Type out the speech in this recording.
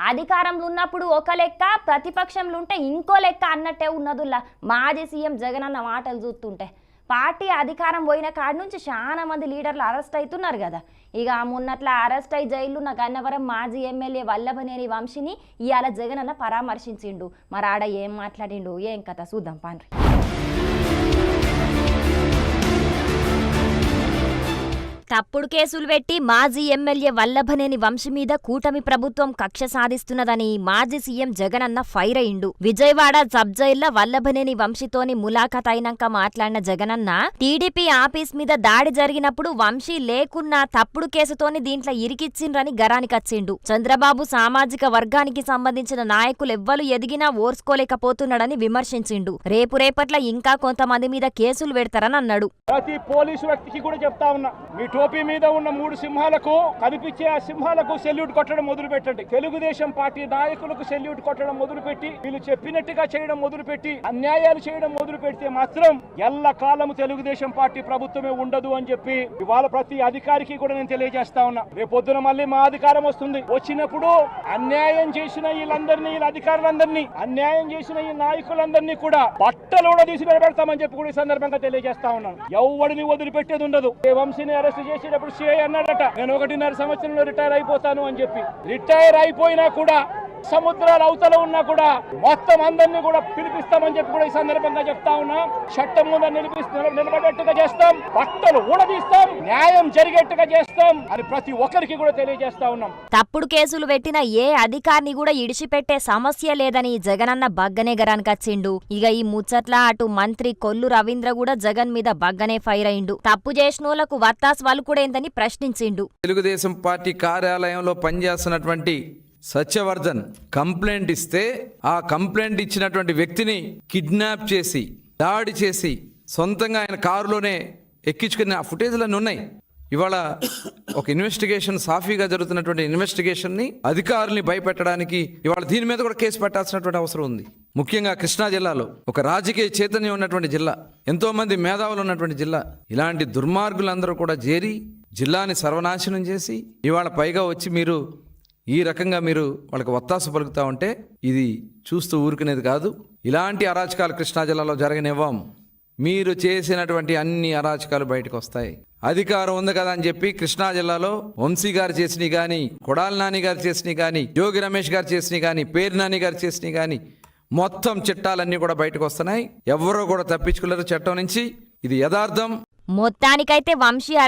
అధికారంలో ఉన్నప్పుడు ఒక లెక్క, ప్రతిపక్షంలో ఉంటే ఇంకో లెక్క అన్నట్టే ఉన్నదుల్లా మాజీ సీఎం జగన్ అన్న మాటలు చూస్తుంటే. పార్టీ అధికారం పోయిన కాడి నుంచి చాలా మంది లీడర్లు అరెస్ట్ అవుతున్నారు కదా. ఇక మొన్నట్ల అరెస్ట్ అయి జైలు ఉన్న గన్నవరం మాజీ ఎమ్మెల్యే వల్లభనేని వంశీని ఇవాళ జగన్ అన్న పరామర్శించిండు. మరి ఆడ ఏం మాట్లాడిండు, ఏం కథ చూద్దాం పాండ్రి. తప్పుడు కేసులు పెట్టి మాజీ ఎమ్మెల్యే వల్లభనేని వంశీ మీద కూటమి ప్రభుత్వం కక్ష సాధిస్తున్నదని మాజీ సీఎం జగనన్న ఫైర్ అయిండు. విజయవాడ సబ్ జైల్లో వల్లభనేని వంశీతోని ములాఖాత్ అయినాక మాట్లాడిన జగనన్న టీడీపీ ఆఫీస్ మీద దాడి జరిగినప్పుడు వంశీ లేకున్నా తప్పుడు కేసుతోని దీంట్లో ఇరికిచ్చిండ్రని గరానికచ్చిండు. చంద్రబాబు సామాజిక వర్గానికి సంబంధించిన నాయకులెవ్వలు ఎదిగినా ఓర్చుకోలేకపోతున్నాడని విమర్శించిండు. రేపట్ల ఇంకా కొంతమంది మీద కేసులు పెడతారని అన్నాడు. ప్రతి పోలీసు వ్యక్తికి కూడా చెప్తా ఉన్నా, మీ టోపీ మీద ఉన్న 3 సింహాలకు కనిపించే ఆ సింహాలకు సెల్యూట్ కొట్టడం మొదలు పెట్టండి. తెలుగుదేశం పార్టీ నాయకులకు సెల్యూట్ కొట్టడం మొదలుపెట్టి వీళ్ళు చెప్పినట్టుగా చేయడం మొదలుపెట్టి అన్యాయాలు చేయడం మొదలు పెడితే మాత్రం ఎల్ల కాలము తెలుగుదేశం పార్టీ ప్రభుత్వమే ఉండదు అని చెప్పి ఇవాళ ప్రతి అధికారికి కూడా నేను తెలియజేస్తా ఉన్నా. రేపొద్దున మళ్ళీ మా అధికారం వస్తుంది. వచ్చినప్పుడు అన్యాయం చేసిన వీళ్ళందరినీ, వీళ్ళ అధికారులందరినీ, అన్యాయం చేసిన ఈ నాయకులందరినీ కూడా బట్టలు కూడా తీసి నిలబెడతామని చెప్పి కూడా ఈ సందర్భంగా తెలియజేస్తా ఉన్నాను. ఎవడిని వదిలిపెట్టేది ఉండదు. వంశీని అరెస్ట్ చేసేటప్పుడు సిఐ అన్నాడట, నేను 1.5 సంవత్సరంలో రిటైర్ అయిపోతాను అని చెప్పి. రిటైర్ అయిపోయినా కూడా సముద్రాల అవతల ఉన్నా కూడా మొత్తం అందరినీ కూడా పిలిపిస్తామని చెప్పి కూడా ఈ సందర్భంగా చెప్తా ఉన్నా. చట్టం ముందు నిలబడేట్టుగా చేస్తాం, బట్టలు ఊడదీస్తాం, న్యాయం జరిగేట్టుగా చేస్తాం అని ప్రతి ఒక్కరికి కూడా తెలియజేస్తా ఉన్నాం. తప్పుడు కేసులు పెట్టిన ఏ అధికారిని కూడా ఇడిచిపెట్టే సమస్య లేదని జగనన్న బగ్గనే గరానికచ్చిండు. ఇక ఈ ముచ్చట్ల అటు మంత్రి కొల్లు రవీంద్ర కూడా జగన్ మీద బగ్గనే ఫైర్ అయిండు. తప్పు చేసినోళ్లకు వత్తాస్ వలుకుడేందని ప్రశ్నించిండు. తెలుగుదేశం పార్టీ కార్యాలయంలో పనిచేస్తున్నటువంటి సత్యవర్ధన్ కంప్లైంట్ ఇస్తే ఆ కంప్లైంట్ ఇచ్చినటువంటి వ్యక్తిని కిడ్నాప్ చేసి, దాడి చేసి, సొంతంగా ఆయన కారులోనే ఎక్కించుకున్న ఆ ఫుటేజ్లన్నీ ఉన్నాయి. ఇవాళ ఒక ఇన్వెస్టిగేషన్, సాఫీగా జరుగుతున్నటువంటి ఇన్వెస్టిగేషన్ని అధికారుల్ని భయపెట్టడానికి ఇవాళ దీని మీద కూడా కేసు పెట్టాల్సినటువంటి అవసరం ఉంది. ముఖ్యంగా కృష్ణా జిల్లాలో ఒక రాజకీయ చైతన్యం ఉన్నటువంటి జిల్లా, ఎంతో మంది మేధావులు ఉన్నటువంటి జిల్లా. ఇలాంటి దుర్మార్గులందరూ కూడా చేరి జిల్లాని సర్వనాశనం చేసి ఇవాళ పైగా వచ్చి మీరు ఈ రకంగా మీరు వాళ్ళకి ఒత్తాసు పలుకుతా ఉంటే ఇది చూస్తూ ఊరుకునేది కాదు. ఇలాంటి అరాచకాలు కృష్ణా జిల్లాలో జరగనివ్వం. మీరు చేసినటువంటి అన్ని అరాచకాలు బయటకు వస్తాయి. అధికారం ఉంది కదా అని చెప్పి కృష్ణా జిల్లాలో వంశీ గారు చేసినవి కానీ, కొడాలి నాని గారు చేసినవి కానీ, యోగి రమేష్ గారు చేసినవి కానీ, పేరు నాని గారు చేసినవి కానీ మొత్తం చట్టాలన్నీ కూడా బయటకు వస్తున్నాయి. ఎవరో కూడా తప్పించుకోలేరు చట్టం నుంచి. ఇది యథార్థం. మొత్తానికైతే వంశీ